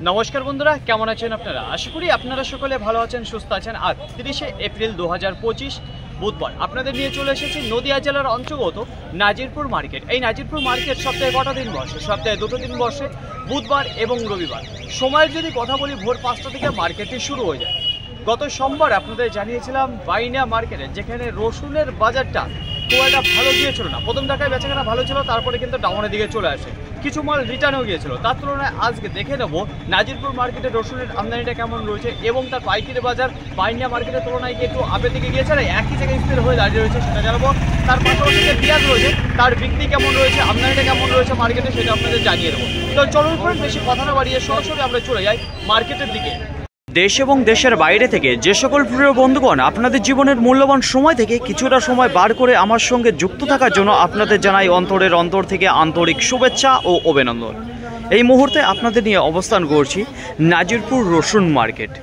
নমস্কার বন্ধুরা, কেমন আছেন আপনারা? আশা করি আপনারা সকলে ভালো আছেন, সুস্থ আছেন। আজ 30শে এপ্রিল 2025 বুধবার আপনাদের নিয়ে চলে এসেছি নদিয়া জেলার অন্তর্গত নাজিরপুর মার্কেট। এই নাজিরপুর মার্কেট সপ্তাহে কটা দিন বসে? সপ্তাহে দুটো দিন বসে, বুধবার এবং রবিবার। সময়ের যদি কথা বলি, ভোর 5টা থেকে মার্কেটটি শুরু হয়ে যায়। গত সোমবার আপনাদের জানিয়েছিলাম বাইনা মার্কেটে, যেখানে রসুনের বাজারটা খুব একটা ভালো গিয়েছিল না। প্রথম দেখায় বেচাকেনা ভালো ছিল, তারপরে কিন্তু ডাউনের দিকে চলে আসে, কিছু মাল রিটার্নও গিয়েছিল। তার তুলনায় আজকে দেখে নেব নাজিরপুর মার্কেটে রসুনের আমদানিটা কেমন রয়েছে এবং তার পাইকারি বাজার বাইনা মার্কেটের তুলনায় কি একটু আপের দিকে গিয়েছে না একই জায়গায় স্থির হয়ে দাঁড়িয়ে রয়েছে, সেটা জানাবো। তার পাশাপাশি যে পেঁয়াজ রয়েছে তার বিক্রি কেমন রয়েছে, আমদানিটা কেমন রয়েছে মার্কেটে, সেটা আপনাদের জানিয়ে দেবো। তো চলুন ফ্রেন্ড, বেশি কথা না বাড়িয়ে সরাসরি আমরা চলে যাই মার্কেটের দিকে। দেশ এবং দেশের বাইরে থেকে যে সকল প্রিয় বন্ধুগণ আপনাদের জীবনের মূল্যবান সময় থেকে কিছুটা সময় বার করে আমার সঙ্গে যুক্ত থাকার জন্য আপনাদের জানাই অন্তরের অন্তর থেকে আন্তরিক শুভেচ্ছা ও অভিনন্দন। এই মুহূর্তে আপনাদের নিয়ে অবস্থান করছি নাজিরপুর রসুন মার্কেট।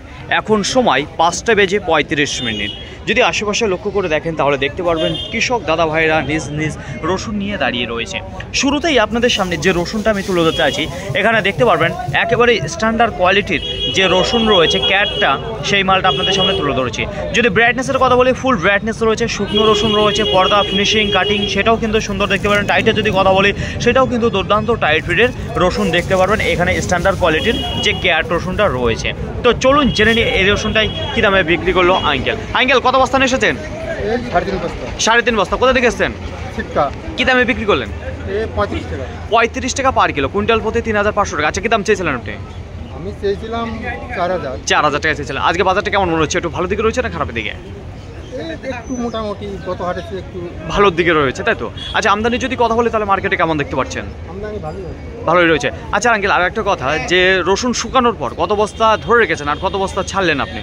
এখন সময় 5টা বেজে 35 মিনিট। যদি আশেপাশে লক্ষ্য করে দেখেন তাহলে দেখতে পারবেন কৃষক দাদা ভাইরা নিজ নিজ রসুন নিয়ে দাঁড়িয়ে রয়েছে। শুরুতেই আপনাদের সামনে যে রসুনটা আমি তুলে ধরতে আছি, এখানে দেখতে পারবেন একেবারে স্ট্যান্ডার্ড কোয়ালিটির যে রসুন রয়েছে ক্যাটটা, সেই মালটা আপনাদের সামনে তুলে ধরেছি। যদি ব্রাইটনেসের কথা বলি, ফুল ব্রাইটনেস রয়েছে, শুকনো রসুন রয়েছে, পর্দা ফিনিশিং কাটিং সেটাও কিন্তু সুন্দর দেখতে পারেন। টাইটের যদি কথা বলি, সেটাও কিন্তু দুর্দান্ত টাইট ফিটের রসুন দেখতে পারবেন। এখানে স্ট্যান্ডার্ড কোয়ালিটির যে ক্যাট রসুনটা রয়েছে। তো চলুন জেনে নিয়ে এই রসুনটাই কী দামে বিক্রি করলো আঙ্কেল। কত বস্তা নিয়ে এসেছেন? 3.5 বস্তা। কোথা থেকে এসেছেন? কি দামে বিক্রি করলেন? 35 টাকা পার কিলো, কুইন্টাল প্রতি 3500 টাকা। আচ্ছা, কি দাম চেয়েছিলেন আপনি? আমি চেয়েছিলাম 4000 টাকা চেয়েছিলেন। আজকে বাজারটা কেমন মনে হচ্ছে? একটু ভালো দিকে রয়েছে না খারাপের দিকে? একটু মোটামুটি গত হাটে একটু ভালোর দিকে রয়েছে, তাই তো? আচ্ছা, আমদানি যদি কথা বলি তাহলে মার্কেটে কেমন দেখতে পাচ্ছেন? আমদানি ভালোই রয়েছে। আচ্ছা আঙ্কেল, আর একটা কথা, যে রসুন শুকানোর পর কত বস্তা ধরে রেখেছেন আর কত বস্তা ছাড়লেন আপনি?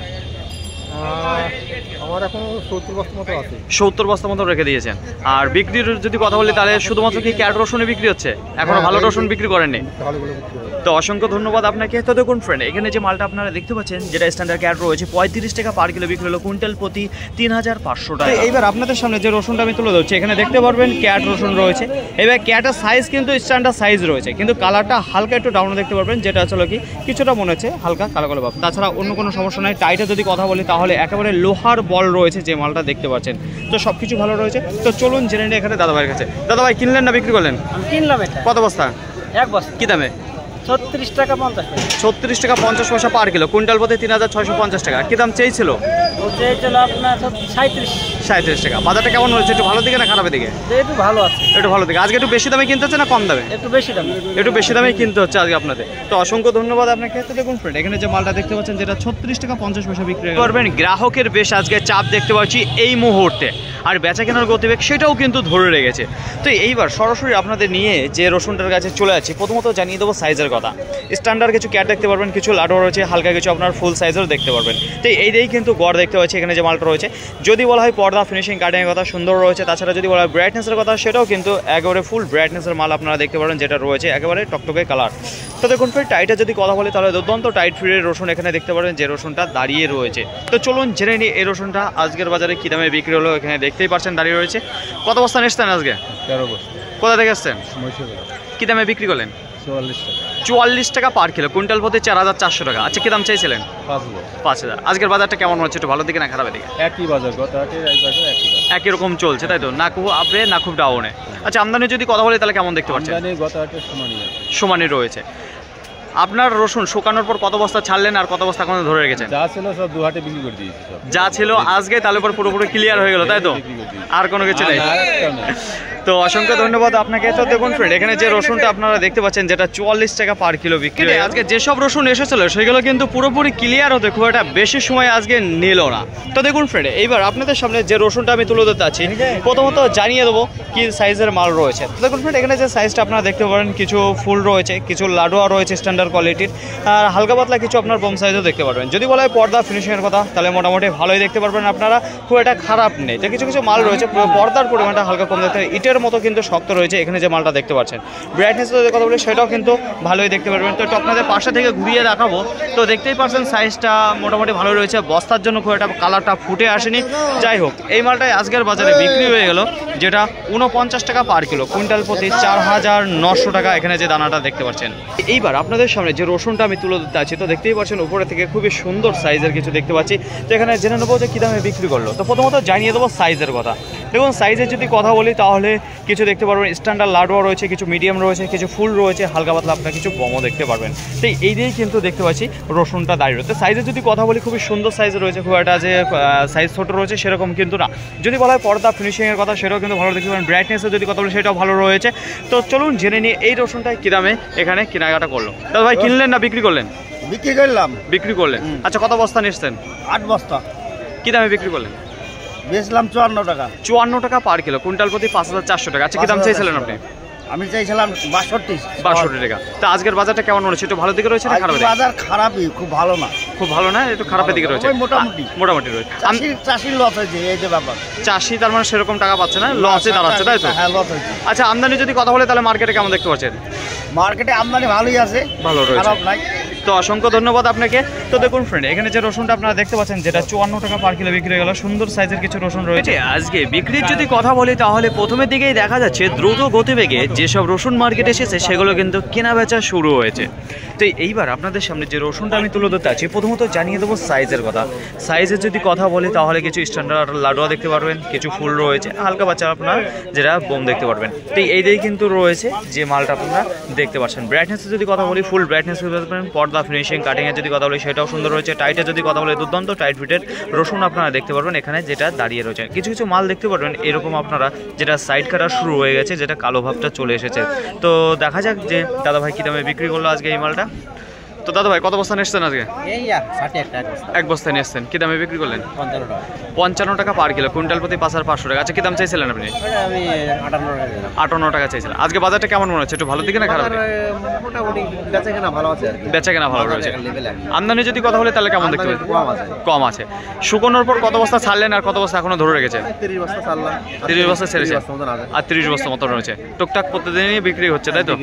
আমার এখন 70 বস্তা মতো আছে। 70 বস্তা মতো রেখে দিয়েছেন। আর বিক্রির যদি কথা বলি তাহলে শুধুমাত্র কি ক্যাট রসুনে বিক্রি হচ্ছে, এখনো ভালো রসুন বিক্রি করেননি? তো অসংখ্য ধন্যবাদ আপনাকে। তো দেখুন ফ্রেন্ড, এখানে যে মালটা আপনারা দেখতে পাচ্ছেন, যেটা স্ট্যান্ডার্ড ক্যাট রয়েছে, 35 টাকা পার কিলো বিক্রি হলো, কুইন্টাল প্রতি 3500 টাকা। এইবার আপনাদের সামনে যে রসুনটা আমি তুলে ধরছি, এখানে দেখতে পারবেন ক্যাট রসুন রয়েছে। এবার ক্যাটের সাইজ কিন্তু স্ট্যান্ডার্ড সাইজ রয়েছে, কিন্তু কালারটা হালকা একটু ডাউন দেখতে পারবেন, যেটা আসলে কি কিছুটা মনে হচ্ছে হালকা কালো কালো ভাব। তাছাড়া অন্য কোনো সমস্যা নাই। টাইটে যদি কথা বলি তাহলে একেবারে লোহার বল রয়েছে যে মালটা দেখতে পাচ্ছেন। তো সব কিছু ভালো রয়েছে। তো চলুন জেনে নিই এখানে দাদা ভাইয়ের কাছে। দাদা ভাই, কিনলেন না বিক্রি করলেন? আমি কিনলাম। এটা কত বস্তা? এক বস্তা। কি দামে? 36 টাকা 50 পয়সা। 36 টাকা 50 পয়সা পার কিলো, কুইন্টাল প্রতি 3650 টাকা। কি দাম চেয়েছিল? ও চেয়েছিল আপনার 37 টাকা। বাজারটা কেমন হচ্ছে? একটু ভালো দিকে না খারাপের দিকে? একটু ভালো আছে। একটু ভালো দিকে। আজকে একটু বেশি দামে কিনতে হচ্ছে না কম দামে? একটু বেশি দাম। একটু বেশি দামে কিনতে হচ্ছে আজকে আপনাদের। তো অসংখ্য ধন্যবাদ আপনাকে। তো দেখুন ফ্রেন্ড, এখানে যে মালটা দেখতে পাচ্ছেন, যেটা 36 টাকা 50 পয়সা বিক্রি করবেন, গ্রাহকের বেশ আজকে চাপ দেখতে পাচ্ছি এই মুহূর্তে। আর বেচা কেনার গতিবেগ সেটাও কিন্তু ধরে রেখেছে। তো এইবার সরাসরি আপনাদের নিয়ে যে রসুনটার কাছে চলে যাচ্ছি, প্রথমত জানিয়ে দেবো সাইজের কথা। স্ট্যান্ডার্ড কিছু ক্যাট দেখতে পারবেন, কিছু লাডো রয়েছে, হালকা কিছু আপনার ফুল সাইজেরও দেখতে পারবেন। তো এই দিয়েই কিন্তু গড় দেখতে পাচ্ছি এখানে যে মালটা রয়েছে। যদি বলা হয় পর্দা ফিনিশিং কাটিংয়ের কথা, সুন্দর রয়েছে। তাছাড়া যদি বলা হয় ব্রাইটনেসের কথা, সেটাও কিন্তু একেবারে ফুল ব্রাইটনেসের মাল আপনারা দেখতে পারেন, যেটা রয়েছে একেবারে টকটকে কালার। তো দেখুন ফির টাইটে যদি কথা বলি তাহলে দুর্দান্ত টাইট ফিরের রসুন এখানে দেখতে পারেন, যে রসুনটা দাঁড়িয়ে রয়েছে। তো চলুন জেনে নিই এই রসুনটা আজকের বাজারে কী দামে বিক্রি হলো। এখানে দেখতেই পাচ্ছেন দাঁড়িয়ে রয়েছে। কত বস্তা এসছেন আজকে? 13 বস্তা। কোথা থেকে এসছেন? কী দামে বিক্রি করলেন? 44 টাকা পার কিলো, কুইন্টাল প্রতি 4400 টাকা। আচ্ছা, কি দাম চাইছিলেন? 5000। আজকের বাজারটা কেমন হচ্ছে? একটু ভালো দিকে না খারাপের দিকে? একই বাজার, গত হাটে একই রকম চলছে, তাই তো? না খুব আপে না খুব ডাউনে। আচ্ছা, আমদানি যদি কথা বলি তাহলে কেমন দেখতে পাচ্ছেন? গত হাটে সমানই রয়েছে। আপনার রসুন শুকানোর পর কত বস্তা ছাড়লেন আর কত বস্তা এখন ধরে রেখেছেন? যা ছিল সব দু হাটে বিক্রি করে দিয়েছি। যা ছিল আজকে তাহলে পর পুরোপুরি ক্লিয়ার হয়ে গেল, তাই তো? আর কোনো কিছু নেই। তো অসংখ্য ধন্যবাদ আপনাকে। তো দেখুন ফ্রেন্ড, এখানে যে রসুনটা আপনারা দেখতে পাচ্ছেন, যেটা 44 টাকা পার কিলো বিক্রি। আজকে যেসব রসুন এসেছিল সেগুলো কিন্তু পুরোপুরি ক্লিয়ার হতে খুব একটা বেশি সময় আজকে নিল না। তো দেখুন ফ্রেন্ড, এইবার আপনাদের সামনে যে রসুনটা আমি তুলে ধরতে আছি, প্রথমত জানিয়ে দেবো কি সাইজের মাল রয়েছে। তো দেখুন ফ্রেন্ড, এখানে যে সাইজটা আপনারা দেখতে পারেন, কিছু ফুল রয়েছে, কিছু লাডোয়া রয়েছে স্ট্যান্ডার্ড কোয়ালিটির, আর হালকা পাতলা কিছু আপনার বম সাইজও দেখতে পারবেন। যদি বলা হয় পর্দা ফিনিশিংয়ের কথা, তাহলে মোটামুটি ভালোই দেখতে পারবেন আপনারা, খুব একটা খারাপ নেই। তো কিছু কিছু মাল রয়েছে পর্দার পরিমাণটা হালকা কম দেখতে হয়। ইটের ইটের মতো কিন্তু শক্ত রয়েছে এখানে যে মালটা দেখতে পাচ্ছেন। ব্রাইটনেস যদি কথা বলি সেটাও কিন্তু ভালোই দেখতে পারবেন। তো একটু আপনাদের পাশে থেকে ঘুরিয়ে দেখাবো। তো দেখতেই পাচ্ছেন সাইজটা মোটামুটি ভালো রয়েছে, বস্তার জন্য খুব একটা কালারটা ফুটে আসেনি। যাই হোক, এই মালটাই আজকের বাজারে বিক্রি হয়ে গেল, যেটা 49 টাকা পার কিলো, কুইন্টাল প্রতি 4900 টাকা এখানে যে দানাটা দেখতে পাচ্ছেন। এইবার আপনাদের সামনে যে রসুনটা আমি তুলে দিতে আছি, তো দেখতেই পাচ্ছেন উপরে থেকে খুবই সুন্দর সাইজের কিছু দেখতে পাচ্ছি। তো এখানে জেনে নেবো যে কী দামে বিক্রি করলো। তো প্রথমত জানিয়ে দেবো সাইজের কথা। দেখুন সাইজের যদি কথা বলি তাহলে কিছু দেখতে পারবেন স্ট্যান্ডার্ড লাডুয়া রয়েছে, কিছু মিডিয়াম রয়েছে, কিছু ফুল রয়েছে, হালকা পাতলা আপনার কিছু বমও দেখতে পারবেন। তো এই দিয়েই কিন্তু দেখতে পাচ্ছি রসুনটা দাঁড়িয়ে রয়েছে। সাইজের যদি কথা বলি খুবই সুন্দর সাইজ রয়েছে, খুব একটা যে সাইজ ছোটো রয়েছে সেরকম কিন্তু না। যদি বলা হয় পর্দা ফিনিশিংয়ের কথা সেটাও কিন্তু ভালো দেখতে পারেন। ব্রাইটনেসের যদি কথা বলি সেটাও ভালো রয়েছে। তো চলুন জেনে নিয়ে এই রসুনটা কী দামে এখানে কেনাকাটা করলো। দাদা ভাই কিনলেন না বিক্রি করলেন? বিক্রি করলাম। বিক্রি করলেন। আচ্ছা কত বস্তা নিচ্ছেন? 8 বস্তা। কী দামে বিক্রি করলেন? বেচলাম 54 টাকা। 54 টাকা পার কিলো, কুইন্টাল প্রতি 5400 টাকা। আচ্ছা কী দাম চাইছিলেন আপনি? আমি চাইছিলাম 62 টাকা। তো আজকের বাজারটা কেমন রয়েছে? একটু ভালো দিকে রয়েছে না খারাপ? বাজার খারাপই, খুব ভালো না। খুব ভালো না, একটু খারাপের দিকে রয়েছে। মোটামুটি রয়েছে। চাষির লস হয়েছে এই যে ব্যাপার। চাষি তার মানে সেরকম টাকা পাচ্ছে না, লসে দাঁড়াচ্ছে, তাই তো? হ্যাঁ, লস হয়েছে। আচ্ছা আমদানি যদি কথা বলে তাহলে মার্কেটে কেমন দেখতে পাচ্ছেন? মার্কেটে আমদানি ভালোই আছে, ভালো রয়েছে, খারাপ নাই। তো অসংখ্য ধন্যবাদ আপনাকে। তো দেখুন ফ্রেন্ড, এখানে যে রসুনটা আপনারা দেখতে পাচ্ছেন যেটা 54 টাকা পার কিলো বিক্রি হয়ে গেল, সুন্দর সাইজের কিছু রসুন রয়েছে। আজকে বিক্রির যদি কথা বলি তাহলে প্রথমের দিকেই দেখা যাচ্ছে দ্রুত গতিবেগে যেসব রসুন মার্কেটে এসেছে সেগুলো কিন্তু কেনা বেচা শুরু হয়েছে। তো এইবার আপনাদের সামনে যে রসুনটা আমি তুলে ধরতে আছি, প্রথমত জানিয়ে দেবো সাইজের কথা। সাইজের যদি কথা বলি তাহলে কিছু স্ট্যান্ডার্ড লাডুয়া দেখতে পারবেন, কিছু ফুল রয়েছে, হালকা বাচ্চা আপনার যেটা বোম দেখতে পারবেন। তো এই দিকেই কিন্তু রয়েছে যে মালটা আপনারা দেখতে পাচ্ছেন। ব্রাইটনেসের যদি কথা বলি ফুল ব্রাইটনেস দেখতে পারেন। পর্দা ফিনিশিং কাটিংয়ের যদি কথা বলি সেটাও সুন্দর রয়েছে। টাইটের যদি কথা বলি দুর্দান্ত টাইট ফিটের রসুন আপনারা দেখতে পারবেন এখানে যেটা দাঁড়িয়ে রয়েছে। কিছু কিছু মাল দেখতে পারবেন এরকম আপনারা যেটা সাইড কাটা শুরু হয়ে গেছে, যেটা কালো ভাবটা চলে এসেছে। তো দেখা যাক যে দাদা ভাই কী দামে বিক্রি করলো আজকে এই মালটা। তো দাদা ভাই কত বস্তা নিচ্ছেন আজকে? এক বস্তা নিচ্ছেন। কী দামে বিক্রি করলেন? 55 টাকা পার কিলো, কুইন্টাল প্রতি 5500 টাকা। আচ্ছা কী দাম চাইছিলেন আপনি? 58 টাকা চাইছিলেন। আজকে বাজারটা কেমন মনে হচ্ছে? একটু ভালো দিকে না খারাপ? মোটামুটি বেচা কেনা ভালো আছে। বেচা কেনা ভালো রয়েছে। আমদানি যদি কথা বলে তাহলে কেমন দেখতে পাচ্ছেন? কম আছে। শুকনোর পর কত বস্তা ছাড়লেন আর কত বস্তা এখনো ধরে রেখেছেন? 30 বস্তা ছাড়লাম। 30 বস্তা ছেড়েছে আর 30 বস্তা মতো রয়েছে। টুকটাক প্রতিদিনই বিক্রি হচ্ছে, তাই তো?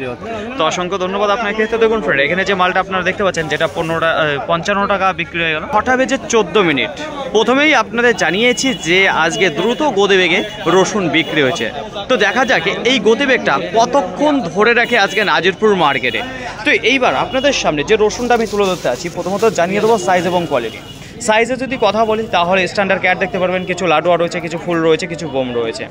তো অসংখ্য ধন্যবাদ আপনাকে। তো দেখুন ফ্রেন্ড, এখানে যে মালটা আপনারা দেখতে পাচ্ছেন যেটা 55 টাকা বিক্রি হয়ে গেল। 6টা বেজে 14 মিনিট। প্রথমেই আপনাদের জানিয়েছি যে আজকে দ্রুত গতিবেগে রসুন বিক্রি হয়েছে। তো দেখা যাক এই গতিবেগটা কতক্ষণ ধরে রাখে আজকে নাজিরপুর মার্কেটে। তো এইবার আপনাদের সামনে যে রসুনটা আমি তুলে ধরতে আছি, প্রথমত জানিয়ে দেবো সাইজ এবং কোয়ালিটি। সাইজে যদি কথা বলি তাহলে স্ট্যান্ডার্ড ক্যাট দেখতে পারবেন, কিছু লাডুয়া রয়েছে, কিছু ফুল রয়েছে, কিছু বোম রয়েছে।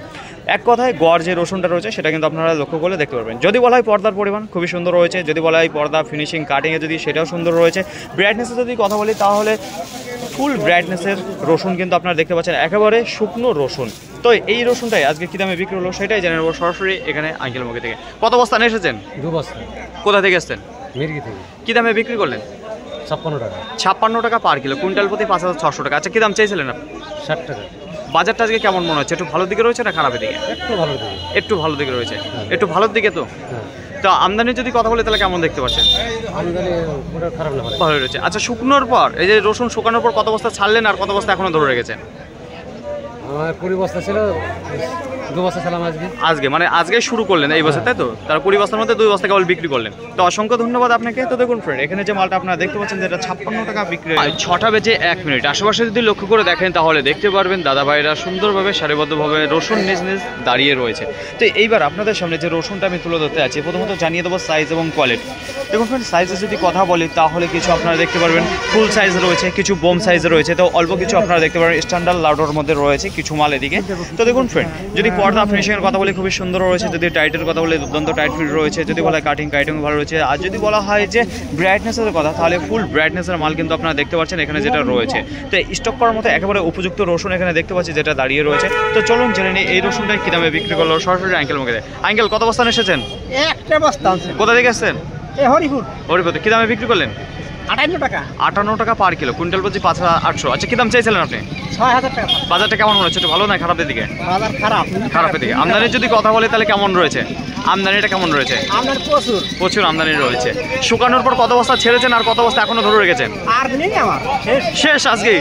এক কথায় গড় যে রসুনটা রয়েছে সেটা কিন্তু আপনারা লক্ষ্য করলে দেখতে পারবেন। যদি বলা হয় পর্দার পরিমাণ খুবই সুন্দর রয়েছে, যদি বলা হয় পর্দা ফিনিশিং কাটিংয়ে যদি সেটাও সুন্দর রয়েছে। ব্রাইটনেসে যদি কথা বলি তাহলে ফুল ব্রাইটনেসের রসুন কিন্তু আপনারা দেখতে পাচ্ছেন, একেবারে শুকনো রসুন। তো এই রসুনটাই আজকে কী দামে বিক্রি হলো সেটাই জেনে নেবো সরাসরি এখানে আঙ্কেল মুখে থেকে। কত বস্তা নিয়ে এসেছেন? 2 বস্তা। কোথা থেকে এসছেন? মির্গি থেকে। কী দামে বিক্রি করলেন? 56 টাকা। 56 টাকা পার কিলো, কুইন্টাল প্রতি 5600 টাকা। আচ্ছা কী দাম চাইছিলেন আপনি? 60 টাকা। বাজারটা আজকে কেমন মনে হচ্ছে? একটু ভালো দিকে রয়েছে না খারাপের দিকে? একটু ভালো দিকে। একটু ভালো দিকে রয়েছে। একটু ভালোর দিকে তো? তো আমদানি যদি কথা বলি তাহলে কেমন দেখতে পাচ্ছেন? আমদানি পুরো খারাপ না, ভালো রয়েছে। আচ্ছা শুকনোর পর এই যে রসুন শুকানোর পর কত বস্তা ছাড়লেন আর কত বস্তা এখনো ধরে রেখেছেন? আমার 20 বস্তা ছিল, 2 বস্তা ছাড়লাম আজকে। আজকে মানে আজকে শুরু করলেন এই বছর, তাই তো? তার 20 বস্তার মধ্যে 2 বস্তা কেবল বিক্রি করলেন। তো অসংখ্য ধন্যবাদ আপনাকে। তো দেখুন ফ্রেন্ড, এখানে যে মালটা আপনারা দেখতে পাচ্ছেন যেটা 56 টাকা বিক্রি হয়। 6টা বেজে 1 মিনিট। আশেপাশে যদি লক্ষ্য করে দেখেন তাহলে দেখতে পারবেন দাদা ভাইরা সুন্দরভাবে সারিবদ্ধভাবে রসুন নিজ নিজ দাঁড়িয়ে রয়েছে। তো এইবার আপনাদের সামনে যে রসুনটা আমি তুলে ধরতে আছি, প্রথমত জানিয়ে দেবো সাইজ এবং কোয়ালিটি। দেখুন ফ্রেন্ড, সাইজে যদি কথা বলি তাহলে কিছু আপনারা দেখতে পারবেন ফুল সাইজ রয়েছে, কিছু বোম সাইজ রয়েছে। তো অল্প কিছু আপনারা দেখতে পারবেন স্ট্যান্ডার্ড লাউডোর মধ্যে রয়েছে কিছু মাল এদিকে। তো দেখুন ফ্রেন্ড, যদি পর্দা ফিনিশিংয়ের কথা বলি খুবই সুন্দর রয়েছে, যদি টাইটের কথা বলি দুর্দান্ত টাইট ফিট রয়েছে, যদি বলা হয় কাটিং ভালো রয়েছে, আর যদি বলা হয় যে ব্রাইটনেসের কথা তাহলে ফুল ব্রাইটনেসের মাল কিন্তু আপনারা দেখতে পাচ্ছেন এখানে যেটা রয়েছে। তো স্টক করার মতো একেবারে উপযুক্ত রসুন এখানে দেখতে পাচ্ছি যেটা দাঁড়িয়ে রয়েছে। তো চলুন জেনে নিই এই রসুনটাই কী দামে বিক্রি করলো সরাসরি আঙ্কেল মুখে। আঙ্কেল কত বস্তা এসেছেন? একটা বস্তা আছে। কোথা থেকে এসেছেন? হরিপুর। হরিপুর। কী দামে বিক্রি করলেন? 58 টাকা 58 টাকা পার কিলো, কুইন্টাল প্রতি 5800। আচ্ছা কি দাম চাইছিলেন আপনি? 6000 টাকা। বাজারটা কেমন মনে হচ্ছে, একটু ভালো না খারাপের দিকে? বাজার খারাপ। খারাপের দিকে। আমদানির যদি কথা বলে তাহলে কেমন রয়েছে? আমদানিটা কেমন রয়েছে? আমদানি প্রচুর। প্রচুর আমদানি রয়েছে। শুকানোর পর কত বস্তা ছেড়েছেন আর কত বস্তা এখনো ধরে রেখেছেন? আর নেই আমার, শেষ আজকে।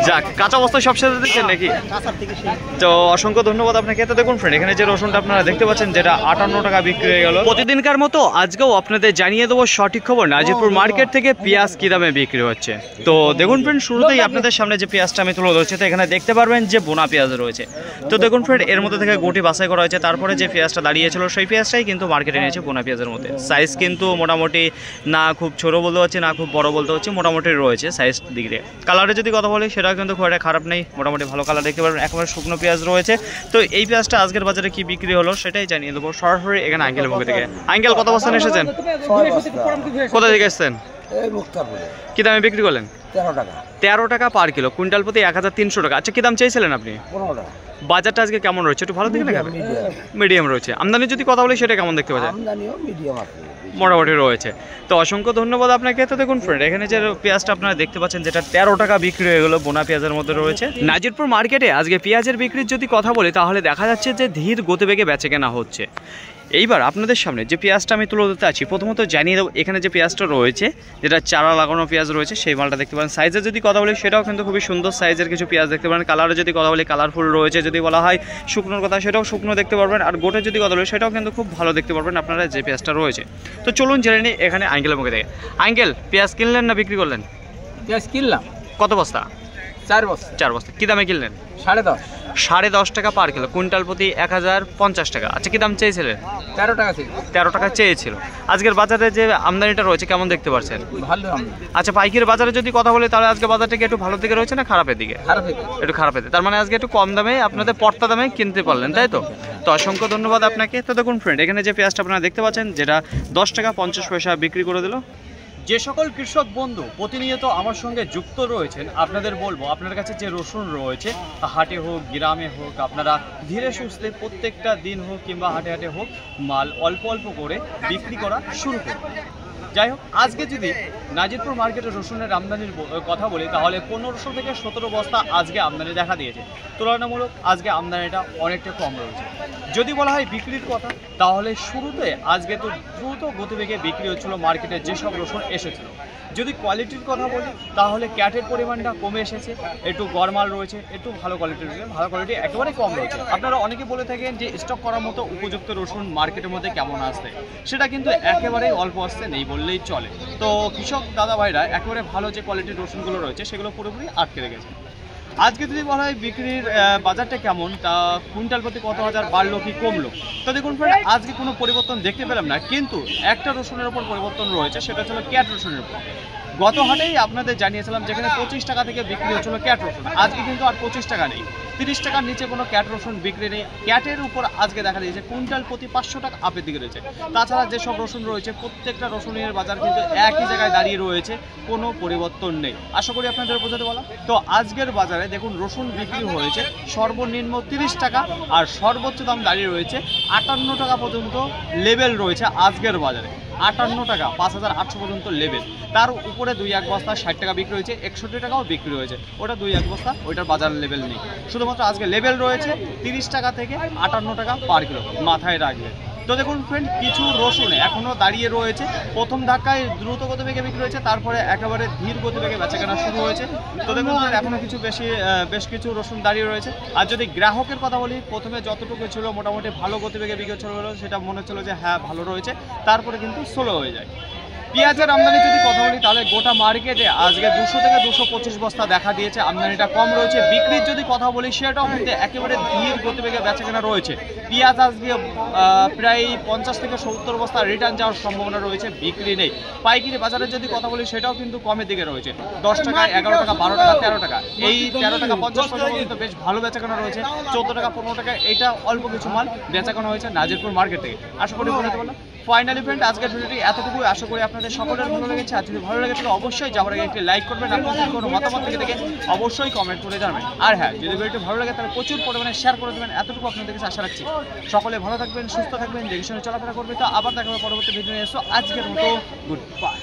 যাক, কাঁচা অবস্থায় সব ছেড়ে দিচ্ছেন নাকি? কাঁচার থেকে শেষ। তো অসংখ্য ধন্যবাদ আপনাকে। তো দেখুন ফ্রেন্ড, এখানে যে রসুনটা আপনারা দেখতে পাচ্ছেন যেটা 58 টাকা বিক্রি হয়ে গেল। প্রতিদিনকার মতো আজকেও আপনাদের জানিয়ে দেবো সঠিক খবর নাজিরপুর মার্কেট থেকে পেঁয়াজ কি দামে বিক্রি হচ্ছে। তো দেখুন ফ্রেন্ড, শুরুতেই আপনাদের সামনে যে পেঁয়াজটা আমি তুলে ধরছি, তো এখানে দেখতে পারবেন যে বোনা পেঁয়াজ রয়েছে। তো দেখুন ফ্রেন্ড, এর মধ্যে থেকে গোটি বাছাই করা হয়েছে, তারপরে যে পেঁয়াজটা দাঁড়িয়েছিল সেই পেঁয়াজটাই কিন্তু মার্কেটে এনেছে বোনা পেঁয়াজের মধ্যে। সাইজ কিন্তু মোটামুটি না খুব ছোটো বলতে হচ্ছে না খুব বড় বলতে হচ্ছে, মোটামুটি রয়েছে সাইজ দিক দিয়ে। কালারে যদি কথা বলি সেটাও কিন্তু খুব একটা খারাপ নেই, মোটামুটি ভালো কালার দেখতে পারবেন। একেবারে শুকনো পেঁয়াজ রয়েছে। তো এই পেঁয়াজটা আজকের বাজারে কি বিক্রি হলো সেটাই জানিয়ে দেবো সরাসরি এখানে আঙ্কেলের পক্ষ থেকে। আঙ্কেল কত বস্তা এসেছেন? কোথা থেকে এসেছেন? কি দামে বিক্রি করলেন? 13 টাকা পার কিলো, কুইন্টাল প্রতি 1300 টাকা। আচ্ছা কি দাম চাইছিলেন আপনি? 15 টাকা। বাজারটা আজকে কেমন রয়েছে, একটু ভালো দিকে না? মিডিয়াম রয়েছে। আমদানি যদি কথা বলি সেটা কেমন দেখতে পাচ্ছেন? আমদানিও মিডিয়াম আছে, মোটামুটি রয়েছে। তো অসংখ্য ধন্যবাদ আপনাকে। তো দেখুন ফ্রেন্ড, এখানে যে পেঁয়াজটা আপনারা দেখতে পাচ্ছেন যেটা 13 টাকা বিক্রি হয়ে গেলো, বোনা পেঁয়াজের মধ্যে রয়েছে। নাজিরপুর মার্কেটে আজকে পেঁয়াজের বিক্রির যদি কথা বলি তাহলে দেখা যাচ্ছে যে ধীর গতিবেগে বেচে কেনা হচ্ছে। এইবার আপনাদের সামনে যে পেঁয়াজটা আমি তুলে ধরতে আছি, প্রথমত জানিয়ে দেবো এখানে যে পেঁয়াজটা রয়েছে যেটা চারা লাগানো পেঁয়াজ রয়েছে সেই মালটা দেখতে পারেন। সাইজের যদি কথা বলি সেটাও কিন্তু খুবই সুন্দর সাইজের কিছু পেঁয়াজ দেখতে পারেন। কালারে যদি কথা বলি কালারফুল রয়েছে, যদি বলা হয় শুকনোর কথা সেটাও শুকনো দেখতে পারবেন। আর গোটে যদি কথা বলি সেটাও কিন্তু খুব ভালো দেখতে পারবেন আপনারা যে পেঁয়াজটা রয়েছে। তো চলুন জেনে নিই এখানে আঙ্কেলের মুখে থেকে। আঙ্কেল, পেঁয়াজ কিনলেন না বিক্রি করলেন? পেঁয়াজ কিনলাম। কত বস্তা? 4 বস্তা। 4 বস্তা। কী দামে কিনলেন? 10.5। 10.5 টাকা পার কিলো, কুইন্টাল প্রতি 1050 টাকা। আচ্ছা কি দাম চেয়েছিলেন? 13 টাকা ছিল। 13 টাকা চেয়েছিল। আজকের বাজারে যে আমদানিটা রয়েছে কেমন দেখতে পাচ্ছেন? ভালো আমদানি। আচ্ছা পাইকারি বাজারে যদি কথা বলি তাহলে আজকে বাজারটা কি একটু ভালো দিকে রয়েছে না খারাপের দিকে? খারাপ। একটু খারাপের দিকে। তার মানে আজকে একটু কম দামে আপনাদের পর্তা দামে কিনতে পারলেন, তাই তো? তো অসংখ্য ধন্যবাদ আপনাকে। তো দেখুন ফ্রেন্ড, এখানে যে পেঁয়াজটা আপনারা দেখতে পাচ্ছেন যেটা 10 টাকা 50 পয়সা বিক্রি করে দিল। যে সকল কৃষক বন্ধু প্রতিনিয়ত আমার সঙ্গে যুক্ত রয়েছেন, আপনাদের বলবো আপনার কাছে যে রসুন রয়েছে, হাটে হোক গ্রামে হোক, আপনারা ধীরে সুস্থে প্রত্যেকটা দিন হোক কিংবা হাটে হাটে হোক মাল অল্প অল্প করে বিক্রি করা শুরু করুন। যাই হোক, আজকে যদি নাজিরপুর মার্কেটে রসুনের আমদানির কথা বলি তাহলে 1500 থেকে 17 বস্তা আজকে আমদানি দেখা দিয়েছে। তুলনামূলক আজকে আমদানিটা অনেকটা কম রয়েছে। যদি বলা হয় বিক্রির কথা তাহলে শুরুতে আজকে তো দ্রুত গতিবেগে বিক্রি হচ্ছিল মার্কেটে যেসব রসুন এসেছিল। যদি কোয়ালিটির কথা বলি তাহলে ক্যাটের পরিমাণটা কমে এসেছে, একটু গরমাল রয়েছে, একটু ভালো কোয়ালিটির রয়েছে, ভালো কোয়ালিটি একেবারে কম রয়েছে। আপনারা অনেকে বলে থাকেন যে স্টক করার মতো উপযুক্ত রসুন মার্কেটের মধ্যে কেমন আসছে, সেটা কিন্তু একেবারেই অল্প আসছে, নেই বললেই চলে। তো কৃষক দাদা ভাইরা একেবারে ভালো যে কোয়ালিটির রসুনগুলো রয়েছে সেগুলো পুরোপুরি আটকে রেখেছে। আজকে যদি বলা হয় বিক্রির বাজারটা কেমন, তা কুইন্টাল প্রতি কত হাজার বাড়লো কি কমলো, তো দেখুন ফ্রেন্ড আজকে কোনো পরিবর্তন দেখতে পেলাম না, কিন্তু একটা রসুনের উপর পরিবর্তন রয়েছে, সেটা হলো ক্যাট রসুনের উপর। গত হাটেই আপনাদের জানিয়েছিলাম যেখানে 25 টাকা থেকে বিক্রি হচ্ছিল ক্যাট রসুন, আজকে কিন্তু আর 25 টাকা নেই, 30 টাকার নিচে কোনো ক্যাট রসুন বিক্রি নেই। ক্যাটের উপর আজকে দেখা দিয়েছে কুইন্টাল প্রতি 500 টাকা আপের দিকে রয়েছে। তাছাড়া যেসব রসুন রয়েছে প্রত্যেকটা রসুনের বাজার কিন্তু একই জায়গায় দাঁড়িয়ে রয়েছে, কোনো পরিবর্তন নেই। আশা করি আপনাদের বোঝাতে বলা। তো আজকের বাজারে দেখুন রসুন বিক্রি হয়েছে সর্বনিম্ন 30 টাকা আর সর্বোচ্চ দাম দাঁড়িয়ে রয়েছে 58 টাকা পর্যন্ত লেভেল রয়েছে আজকের বাজারে। 58 টাকা 5800 পর্যন্ত লেভেল। তার উপরে 2-1 বস্তা 60 টাকা বিক্রি হয়েছে, 61 টাকাও বিক্রি হয়েছে, ওটা 2-1 বস্তা, ওইটার বাজার লেভেল নেই। শুধুমাত্র আজকে লেভেল রয়েছে 30 টাকা থেকে 58 টাকা পার কিলো, মাথায় রাখবে। তো দেখুন ফ্রেন্ড, কিছু রসুন এখনও দাঁড়িয়ে রয়েছে, প্রথম ধাক্কায় দ্রুত গতিবেগে বিক্রি হয়েছে, তারপরে একেবারে ধীর গতিবেগে বেচাকেনা শুরু হয়েছে। তো দেখুন এখনও বেশ কিছু রসুন দাঁড়িয়ে রয়েছে। আর যদি গ্রাহকের কথা বলি, প্রথমে যতটুকু ছিল মোটামুটি ভালো গতিবেগে বিক্রি হচ্ছিল, সেটা মনে হচ্ছিল যে হ্যাঁ ভালো রয়েছে, তারপরে কিন্তু স্লো হয়ে যায়। পেঁয়াজের আমদানি যদি কথা বলি তাহলে গোটা মার্কেটে আজকে 200 থেকে 225 বস্তা দেখা দিয়েছে, আমদানিটা কম রয়েছে। বিক্রির যদি কথা বলি সেটাও কিন্তু একেবারে ধীর গতিবেগে বেচাকেনা রয়েছে। পেঁয়াজ আজকে প্রায় 50 থেকে 70 বস্তা রিটার্ন যাওয়ার সম্ভাবনা রয়েছে, বিক্রি নেই। পাইকারি বাজারে যদি কথা বলি সেটাও কিন্তু কমের দিকে রয়েছে, 10 টাকা 11 টাকা 12 টাকা 13 টাকা, এই 13 টাকা 50 পয়সা পর্যন্ত বেশ ভালো বেচাকেনা রয়েছে। 14 টাকা 15 টাকা এইটা অল্প কিছু মাল বেচাকেনা হয়েছে নাজিরপুর মার্কেট থেকে। আশা করি বলতে পারলাম। ফাইনালি ফ্রেন্ড, আজকের ভিডিওটি এতটুকু। আশা করি আপনাদের সকলের ভালো লেগেছে। আর যদি ভালো লেগে তাহলে অবশ্যই যাওয়ার আগে একটি লাইক করবেন, আপনাদের কোনো মতামত থেকে অবশ্যই কমেন্ট করে জানাবেন। আর হ্যাঁ, যদি ভিডিওটি ভালো লাগে তাহলে প্রচুর পরিমাণে শেয়ার করে দেবেন, এতটুকু আপনাদের কাছে আশা রাখছি। সকলে ভালো থাকবেন, সুস্থ থাকবেন, দেখে শুনে চলাফেরা করবে। তো আবার দেখা হবে পরবর্তী ভিডিও নিয়ে। আজকের মতো গুড বাই।